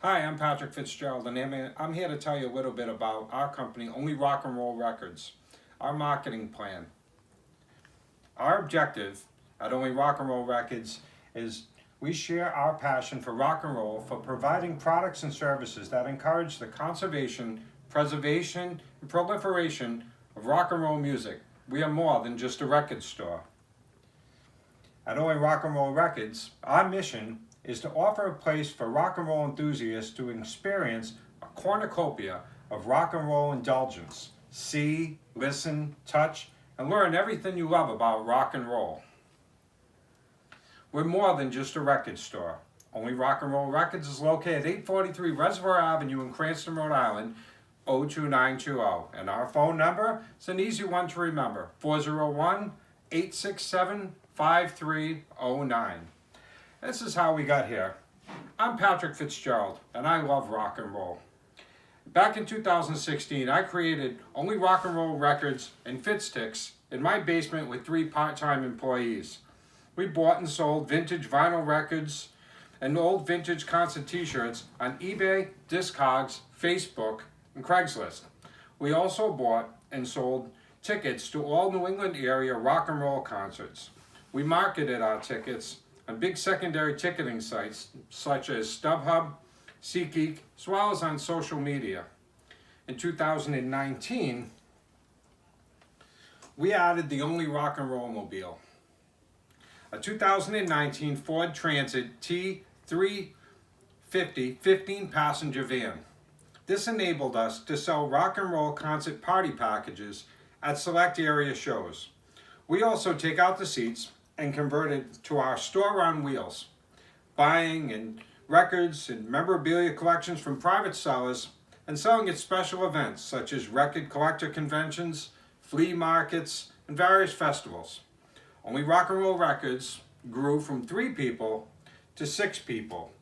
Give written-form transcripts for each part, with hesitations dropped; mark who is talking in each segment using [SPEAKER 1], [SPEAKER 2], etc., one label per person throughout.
[SPEAKER 1] Hi, I'm Patrick Fitzgerald, and I'm here to tell you a little bit about our company, Only Rock and Roll Records, our marketing plan. Our objective at Only Rock and Roll Records is we share our passion for rock and roll for providing products and services that encourage the conservation, preservation, and proliferation of rock and roll music. We are more than just a record store. At Only Rock and Roll Records, our mission is to offer a place for rock and roll enthusiasts to experience a cornucopia of rock and roll indulgence. See, listen, touch, and learn everything you love about rock and roll. We're more than just a record store. Only Rock and Roll Records is located at 843 Reservoir Avenue in Cranston, Rhode Island, 02920. And our phone number is an easy one to remember, 401-867-5309. This is how we got here. I'm Patrick Fitzgerald, and I love rock and roll. Back in 2016, I created Only Rock and Roll Records and Fitsticks in my basement with 3 part-time employees. We bought and sold vintage vinyl records and old vintage concert t-shirts on eBay, Discogs, Facebook, and Craigslist. We also bought and sold tickets to all New England area rock and roll concerts. We marketed our tickets on big secondary ticketing sites such as StubHub, SeatGeek, as well as on social media. In 2019, we added the Only Rock and Roll Mobile, a 2019 Ford Transit T350 15-passenger van. This enabled us to sell rock and roll concert party packages at select area shows. We also take out the seats and convert it to our store on wheels, buying and records and memorabilia collections from private sellers and selling at special events such as record collector conventions, flea markets, and various festivals. Only Rock and Roll Records grew from 3 people to 6 people.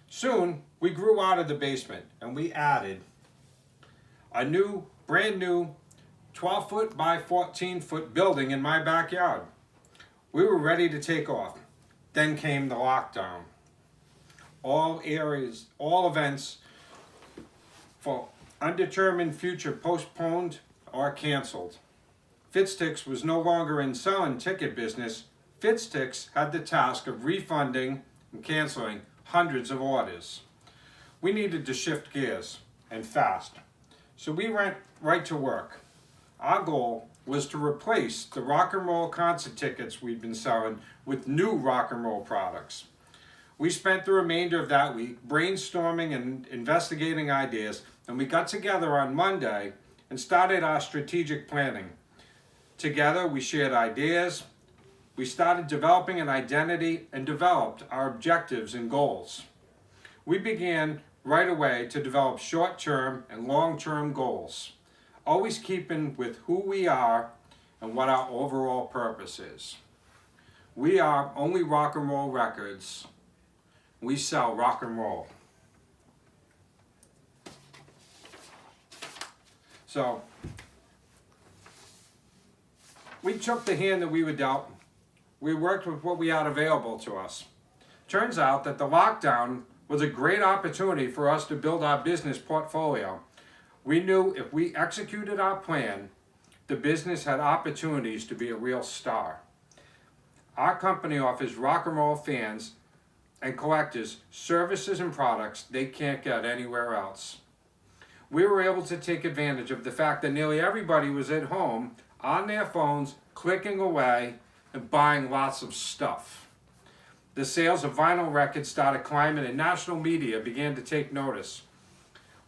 [SPEAKER 1] Soon, we grew out of the basement and we added a brand new 12-foot by 14-foot building in my backyard. We were ready to take off. Then came the lockdown. All events for undetermined future postponed or canceled. Fitsticks was no longer in selling ticket business. Fitsticks had the task of refunding and canceling hundreds of orders. We needed to shift gears, and fast. So we went right to work. Our goal was to replace the rock and roll concert tickets we'd been selling with new rock and roll products. We spent the remainder of that week brainstorming and investigating ideas, and we got together on Monday and started our strategic planning. Together, we shared ideas, we started developing an identity, and developed our objectives and goals. We began right away to develop short-term and long-term goals, always keeping with who we are and what our overall purpose is. We are Only Rock and Roll Records. We sell rock and roll. So, we took the hand that we were dealt. We worked with what we had available to us. Turns out that the lockdown was a great opportunity for us to build our business portfolio. We knew if we executed our plan, the business had opportunities to be a real star. Our company offers rock and roll fans and collectors services and products they can't get anywhere else. We were able to take advantage of the fact that nearly everybody was at home on their phones, clicking away and buying lots of stuff. The sales of vinyl records started climbing and national media began to take notice.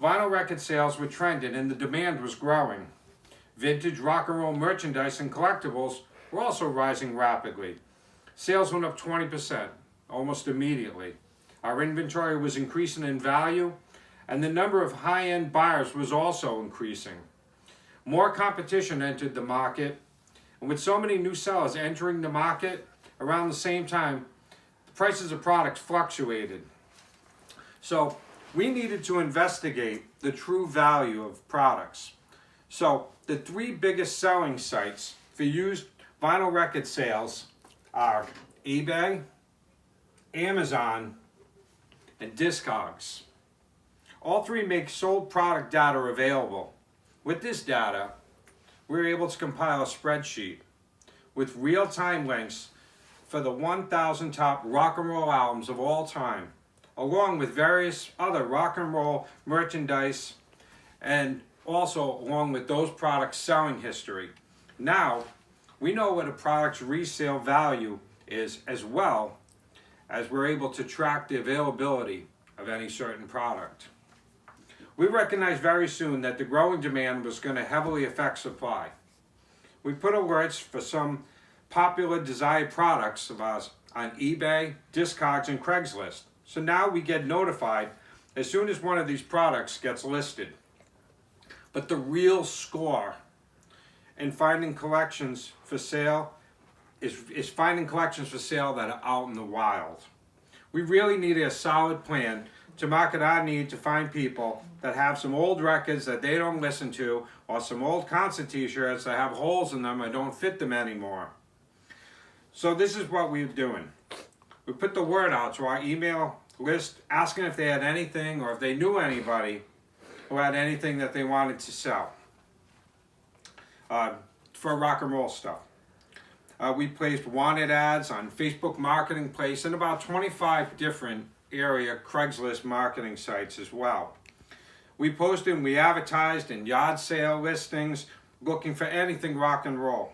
[SPEAKER 1] Vinyl record sales were trending and the demand was growing. Vintage rock and roll merchandise and collectibles were also rising rapidly. Sales went up 20%, almost immediately. Our inventory was increasing in value, and the number of high-end buyers was also increasing. More competition entered the market, and with so many new sellers entering the market around the same time, the prices of products fluctuated. So we needed to investigate the true value of products. So the 3 biggest selling sites for used vinyl record sales are eBay, Amazon, and Discogs. All three make sold product data available. With this data, we're able to compile a spreadsheet with real-time links for the 1,000 top rock and roll albums of all time, along with various other rock and roll merchandise, and also along with those products' selling history. Now, we know what a product's resale value is, as well as we're able to track the availability of any certain product. We recognized very soon that the growing demand was going to heavily affect supply. We put alerts for some popular desired products of ours on eBay, Discogs, and Craigslist. So now we get notified as soon as one of these products gets listed. But the real score in finding collections for sale is finding collections for sale that are out in the wild. We really needed a solid plan to market our need to find people that have some old records that they don't listen to, or some old concert t-shirts that have holes in them and don't fit them anymore. So this is what we're doing. We put the word out to our email list, asking if they had anything or if they knew anybody who had anything that they wanted to sell for rock and roll stuff. We placed wanted ads on Facebook Marketplace and about 25 different area Craigslist marketing sites as well. We posted and we advertised in yard sale listings looking for anything rock and roll.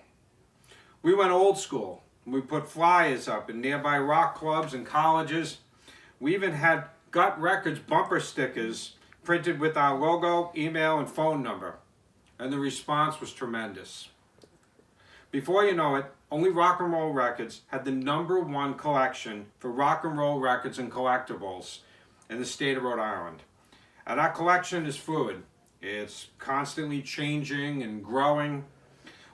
[SPEAKER 1] We went old school. We put flyers up in nearby rock clubs and colleges. We even had Gut Records bumper stickers printed with our logo, email, and phone number. And the response was tremendous. Before you know it, Only Rock and Roll Records had the #1 collection for rock and roll records and collectibles in the state of Rhode Island. And our collection is fluid. It's constantly changing and growing.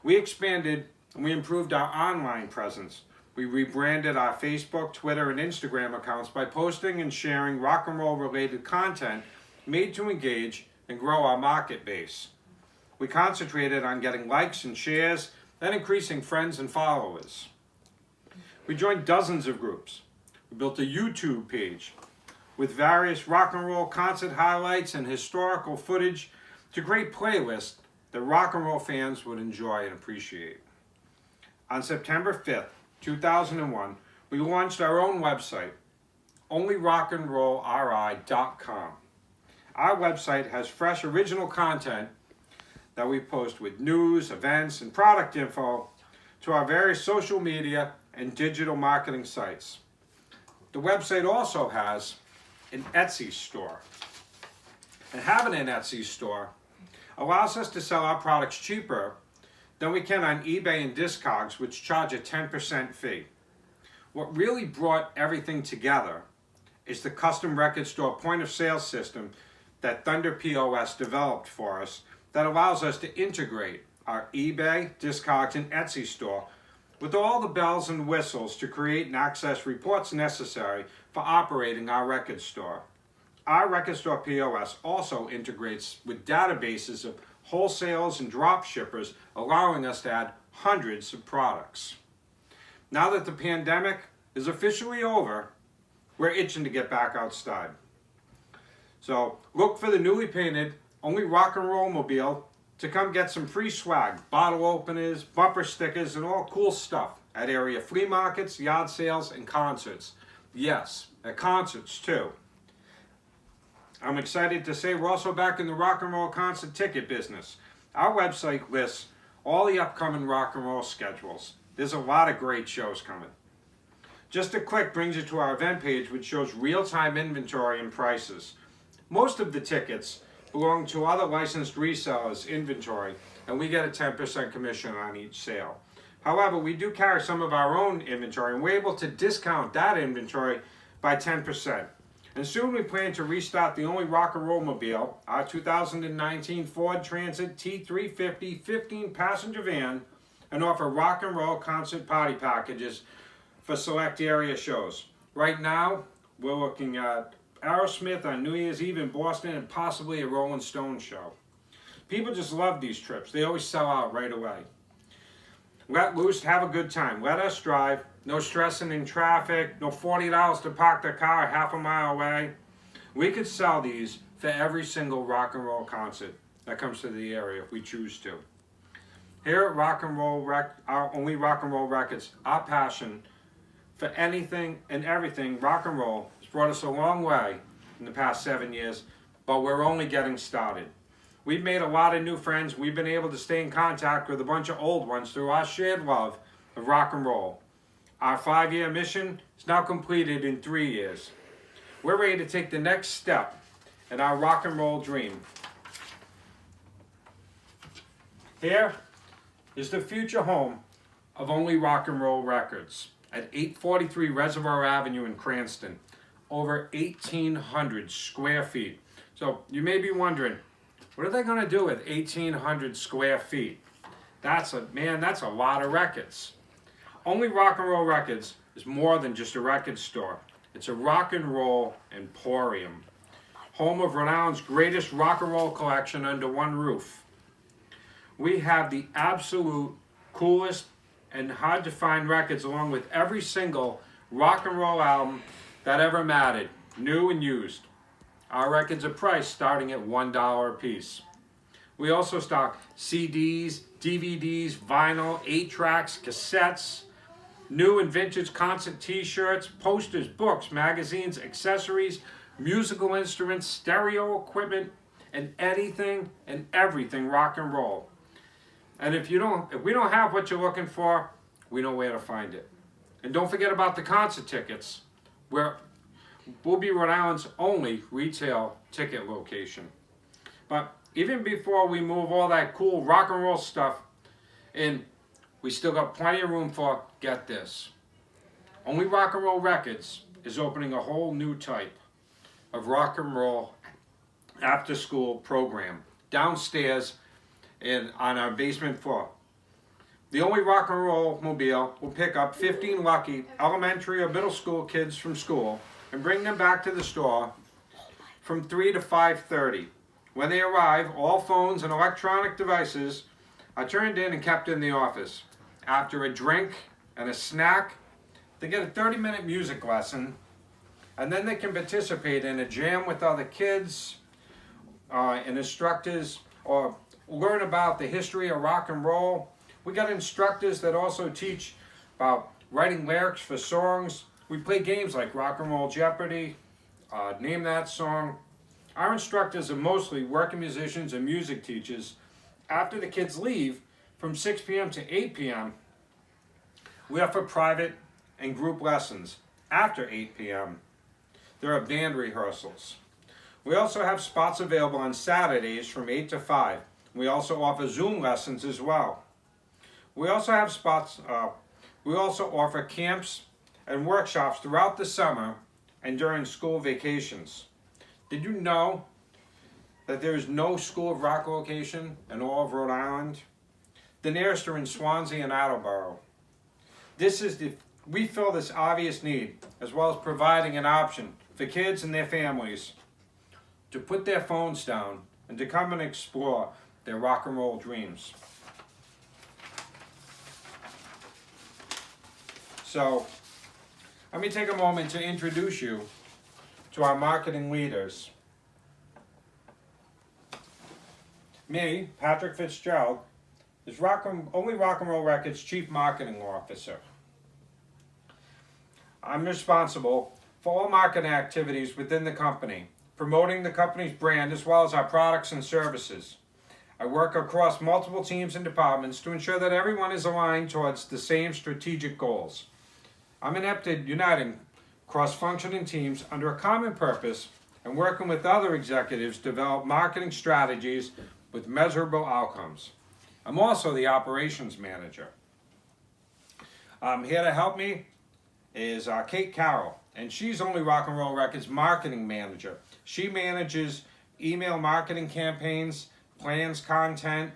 [SPEAKER 1] We expanded and we improved our online presence. We rebranded our Facebook, Twitter, and Instagram accounts by posting and sharing rock and roll related content made to engage and grow our market base. We concentrated on getting likes and shares and increasing friends and followers. We joined dozens of groups. We built a YouTube page with various rock and roll concert highlights and historical footage to create playlists that rock and roll fans would enjoy and appreciate. On September 5th, 2001, we launched our own website, onlyrockandrollri.com. Our website has fresh original content that we post with news, events, and product info to our various social media and digital marketing sites. The website also has an Etsy store. And having an Etsy store allows us to sell our products cheaper than we can on eBay and Discogs, which charge a 10% fee. What really brought everything together is the custom record store point of sale system that Thunder POS developed for us that allows us to integrate our eBay, Discogs, and Etsy store with all the bells and whistles to create and access reports necessary for operating our record store. Our record store POS also integrates with databases of wholesalers and drop shippers, allowing us to add hundreds of products. Now that the pandemic is officially over, we're itching to get back outside. So look for the newly painted Only Rock and Roll Mobile to come get some free swag, bottle openers, bumper stickers, and all cool stuff at area flea markets, yard sales, and concerts. Yes, at concerts too. I'm excited to say we're also back in the rock and roll concert ticket business. Our website lists all the upcoming rock and roll schedules. There's a lot of great shows coming. Just a click brings you to our event page, which shows real-time inventory and prices. Most of the tickets belong to other licensed resellers' inventory, and we get a 10% commission on each sale. However, we do carry some of our own inventory, and we're able to discount that inventory by 10%. And soon we plan to restart the Only Rock and Roll Mobile, our 2019 Ford Transit T350 15-passenger van, and offer rock and roll concert party packages for select area shows. Right now, we're looking at Aerosmith on New Year's Eve in Boston and possibly a Rolling Stones show. People just love these trips. They always sell out right away. Let loose, have a good time. Let us drive. No stressing in traffic. No $40 to park the car half a mile away. We could sell these for every single rock and roll concert that comes to the area if we choose to. Here at our Only Rock and Roll Records, our passion for anything and everything rock and roll has brought us a long way in the past 7 years, but we're only getting started. We've made a lot of new friends. We've been able to stay in contact with a bunch of old ones through our shared love of rock and roll. Our 5-year mission is now completed in 3 years. We're ready to take the next step in our rock and roll dream. Here is the future home of Only Rock and Roll Records at 843 Reservoir Avenue in Cranston. Over 1,800 square feet. So you may be wondering, what are they going to do with 1,800 square feet? That's a lot of records. Only Rock and Roll Records is more than just a record store. It's a rock and roll emporium. Home of Rhode Island's greatest rock and roll collection under one roof. We have the absolute coolest and hard to find records along with every single rock and roll album that ever mattered, new and used. Our records are priced starting at $1 a piece. We also stock CDs, DVDs, vinyl, 8-tracks, cassettes, new and vintage concert t-shirts, posters, books, magazines, accessories, musical instruments, stereo equipment, and anything and everything rock and roll. And if we don't have what you're looking for, we know where to find it. And don't forget about the concert tickets, where we'll be Rhode Island's only retail ticket location. But even before we move all that cool rock and roll stuff in, we still got plenty of room for, get this, Only Rock and Roll Records is opening a whole new type of rock and roll after school program downstairs on our basement floor. The Only Rock and Roll Mobile will pick up 15 lucky elementary or middle school kids from school and bring them back to the store from 3 to 5:30. When they arrive, all phones and electronic devices are turned in and kept in the office. After a drink and a snack, they get a 30-minute music lesson, and then they can participate in a jam with other kids and instructors, or learn about the history of rock and roll. We got instructors that also teach about writing lyrics for songs. We play games like Rock and Roll Jeopardy, Name That Song. Our instructors are mostly working musicians and music teachers. After the kids leave, from 6 p.m. to 8 p.m., we offer private and group lessons. After 8 p.m., there are band rehearsals. We also have spots available on Saturdays from 8 to 5. We also offer Zoom lessons as well. We also have spots, we also offer camps and workshops throughout the summer and during school vacations. Did you know that there is no School of Rock location in all of Rhode Island? The nearest are in Swansea and Attleboro. We fill this obvious need, as well as providing an option for kids and their families to put their phones down and to come and explore their rock and roll dreams. So, let me take a moment to introduce you to our marketing leaders. Me, Patrick Fitzgerald, is Only Rock and Roll Records Chief Marketing Officer. I'm responsible for all marketing activities within the company, promoting the company's brand as well as our products and services. I work across multiple teams and departments to ensure that everyone is aligned towards the same strategic goals. I'm adept at uniting cross-functioning teams under a common purpose and working with other executives to develop marketing strategies with measurable outcomes. I'm also the operations manager. Here to help me is Kate Carroll, and she's Only Rock and Roll Records marketing manager. She manages email marketing campaigns, plans content,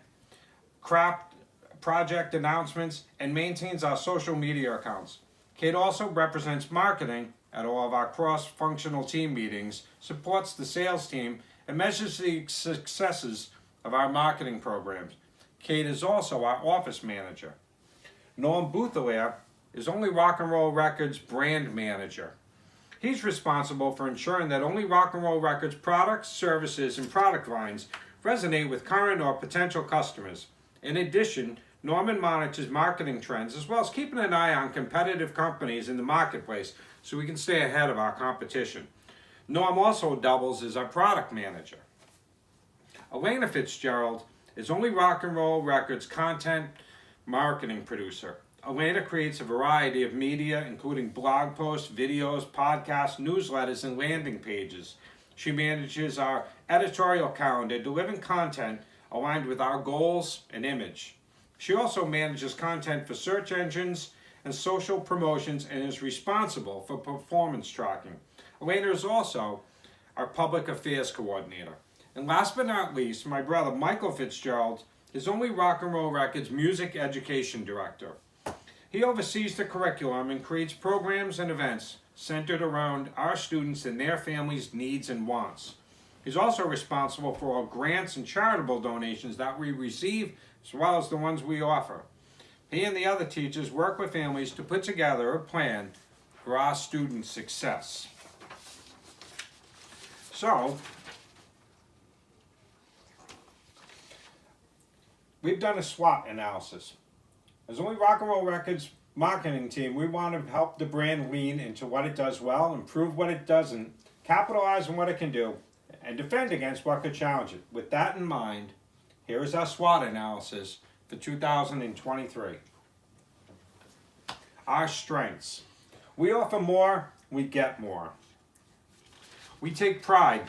[SPEAKER 1] craft project announcements, and maintains our social media accounts. Kate also represents marketing at all of our cross-functional team meetings, supports the sales team, and measures the successes of our marketing programs. Kate is also our office manager. Norm Bouthelaire is Only Rock and Roll Records brand manager. He's responsible for ensuring that only Rock and Roll Records products, services, and product lines resonate with current or potential customers. In addition, Norman monitors marketing trends as well as keeping an eye on competitive companies in the marketplace so we can stay ahead of our competition. Norm also doubles as our product manager. Elena Fitzgerald is only Rock and Roll Records content marketing producer. Elena creates a variety of media, including blog posts, videos, podcasts, newsletters, and landing pages. She manages our editorial calendar, delivering content aligned with our goals and image. She also manages content for search engines and social promotions and is responsible for performance tracking. Elena is also our public affairs coordinator. And last but not least, my brother Michael Fitzgerald is only Rock and Roll Records music education director. He oversees the curriculum and creates programs and events centered around our students and their families' needs and wants. He's also responsible for all grants and charitable donations that we receive, as well as the ones we offer. He and the other teachers work with families to put together a plan for our students' success. So, we've done a SWOT analysis. As only Rock and Roll Records marketing team, we want to help the brand lean into what it does well, improve what it doesn't, capitalize on what it can do, and defend against what could challenge it. With that in mind, here is our SWOT analysis for 2023. Our strengths. We offer more, we get more. We take pride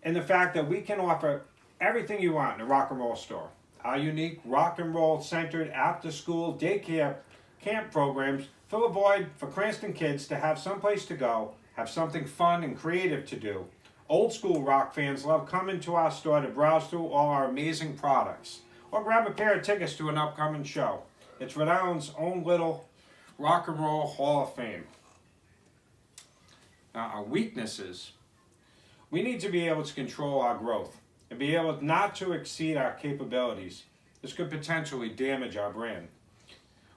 [SPEAKER 1] in the fact that we can offer everything you want in a rock and roll store. Our unique rock and roll centered after school daycare camp programs fill a void for Cranston kids to have someplace to go, have something fun and creative to do. Old school rock fans love coming to our store to browse through all our amazing products or grab a pair of tickets to an upcoming show. It's Rhode Island's own little Rock and Roll Hall of Fame. Now, our weaknesses. We need to be able to control our growth and be able not to exceed our capabilities. This could potentially damage our brand.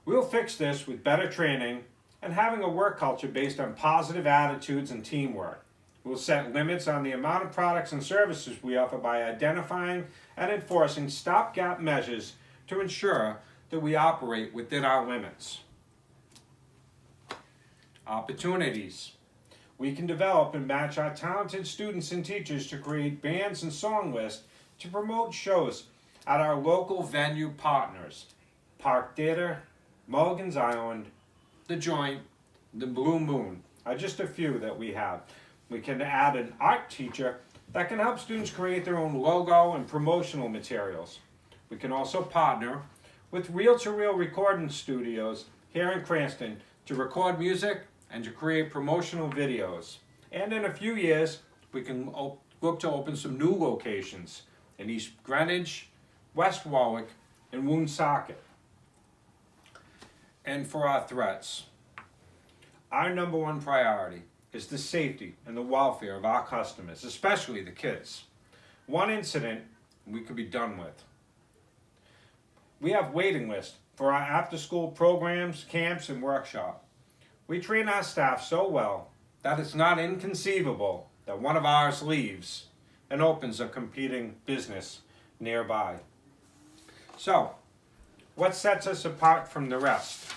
[SPEAKER 1] We'll fix this with better training and having a work culture based on positive attitudes and teamwork. We'll set limits on the amount of products and services we offer by identifying and enforcing stopgap measures to ensure that we operate within our limits. Opportunities. We can develop and match our talented students and teachers to create bands and song lists to promote shows at our local venue partners. Park Theater, Mulligan's Island, The Joint, The Blue Moon are just a few that we have. We can add an art teacher that can help students create their own logo and promotional materials. We can also partner with reel-to-reel recording studios here in Cranston to record music and to create promotional videos. And in a few years, we can look to open some new locations in East Greenwich, West Warwick, and Woonsocket. And for our threats, our number one priority is the safety and the welfare of our customers, especially the kids. One incident we could be done with. We have waiting lists for our after-school programs, camps, and workshops. We train our staff so well that it's not inconceivable that one of ours leaves and opens a competing business nearby. So, what sets us apart from the rest?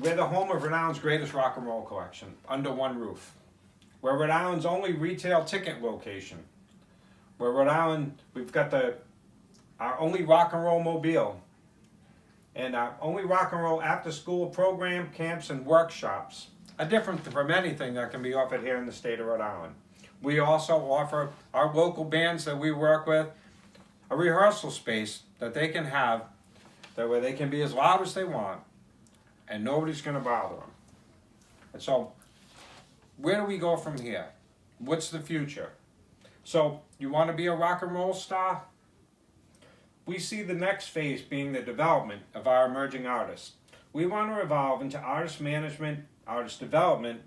[SPEAKER 1] We're the home of Rhode Island's greatest rock and roll collection, under one roof. We're Rhode Island's only retail ticket location. We're Rhode Island, we've got our only rock and roll mobile and our only rock and roll after school program, camps, and workshops are different from anything that can be offered here in the state of Rhode Island. We also offer our local bands that we work with a rehearsal space that they can have, that where they can be as loud as they want and nobody's going to bother them. And so, where do we go from here? What's the future? So, you want to be a rock and roll star? We see the next phase being the development of our emerging artists. We want to evolve into artist management, artist development,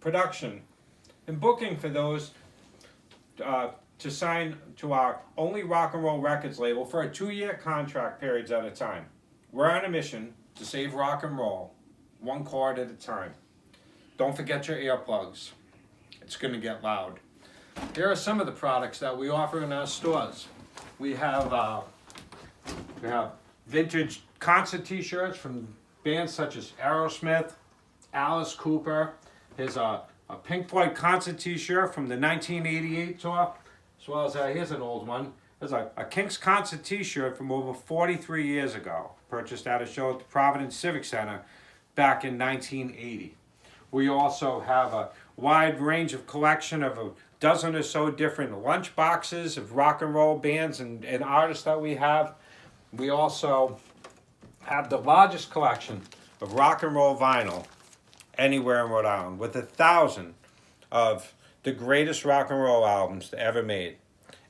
[SPEAKER 1] production, and booking for those to sign to our Only Rock and Roll Records label for a 2-year contract periods at a time. We're on a mission to save rock and roll, one chord at a time. Don't forget your earplugs. It's going to get loud. Here are some of the products that we offer in our stores. We have vintage concert t-shirts from bands such as Aerosmith, Alice Cooper. Here's a Pink Floyd concert t-shirt from the 1988 tour, as well as here's an old one. There's a Kinks concert t-shirt from over 43 years ago, purchased at a show at the Providence Civic Center back in 1980. We also have a wide range of collection of a dozen or so different lunch boxes of rock and roll bands and artists that we have. We also have the largest collection of rock and roll vinyl anywhere in Rhode Island, with 1,000 of the greatest rock and roll albums ever made.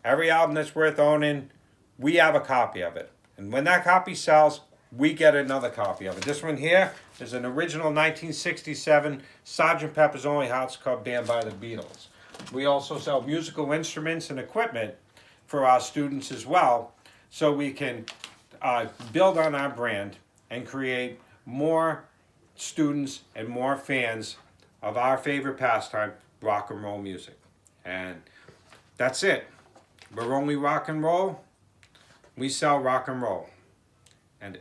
[SPEAKER 1] Every album that's worth owning, we have a copy of it. And when that copy sells, we get another copy of it. This one here is an original 1967 Sgt. Pepper's Lonely Hearts Club Band by the Beatles. We also sell musical instruments and equipment for our students as well, so we can build on our brand and create more students and more fans of our favorite pastime, rock and roll music. And that's it. We're Only Rock and Roll. We sell rock and roll. And